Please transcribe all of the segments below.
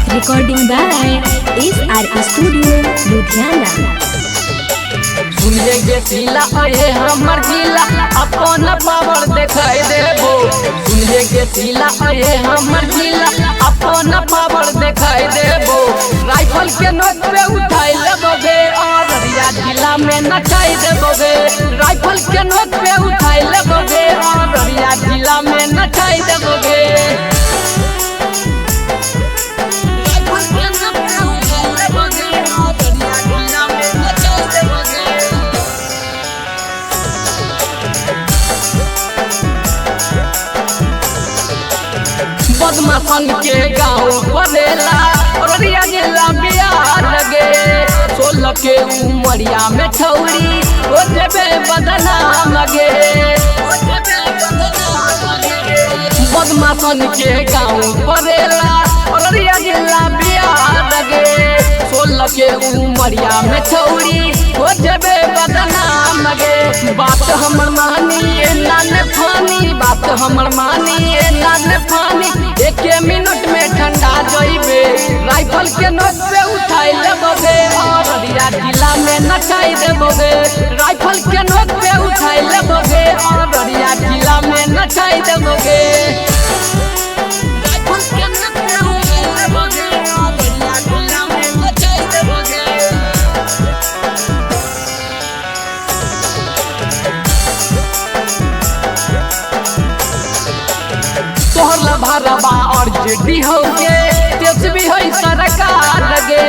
Recording by SR Studio Ludhiana। सुनिए गे सीला अये हमर जिला अपन पावर दिखाई देबो। सुनिए गे सीला अये हमर जिला अपन पावर दिखाई देबो। राइफल के नोक पे उठाई लेबोगे और रिया जिला में नचाई देबोगे। राइफल के नोक पे उठाई लेबोगे और रिया जिला में नचाई देबोगे। बदमाशन के गाँव पड़ेला और रिया जिला बिहार लगे। 16 के उमरिया में छौरी हो जेबे बदनाम लगे। बदमाशन के गाँव पड़ेला और रिया जिला बिहार लगे। 16 के उमरिया में छौरी हो जेबे बदनाम लगे। बात हमर मानी नान फानी, बात हमर मानी नान फानी। 1 मिनट में ठंडा जाइबे। राइफल के नोक पे उठाई लेबोगे और रिया जिला में नचाई देबोगे। राइफल के नोक पे उठाई लेबोगे और रिया जिला में नचाई देबोगे। राइफल के नोक पे उठाई लेबोगे और रिया जिला में नचाई देबोगे। तोहर भरबा और जेडी होगे तेज भी है सरकार लगे।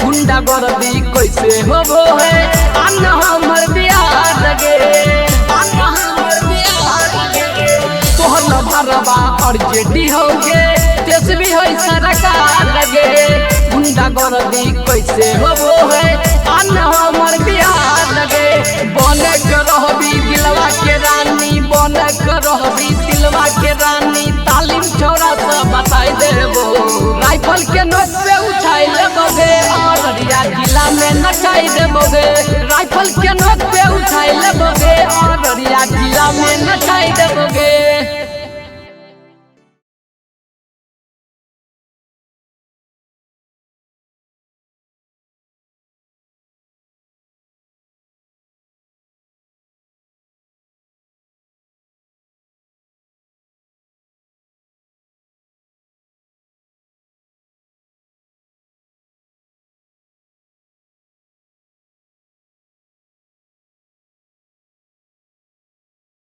गुंडा गर्दी कैसे होबो है अन्न हमर बिहार लगे। तोहर भरबा और जेडी होगे तेज भी है सरकार लगे। गुंडा गर्दी कैसे होबो है अन्न हमर बिहार लगे। बने के रहबी दिलवा के रानी, बने के रहबी दिलवा के रानी। तालीम छोरा से बताई देबो। राइफल के नोक पे उठाई लेबोगे और रिया जिला में नचाई देबोगे। राइफल के नोक पे उठाई लेबोगे और रिया जिला में नचाई देबोगे।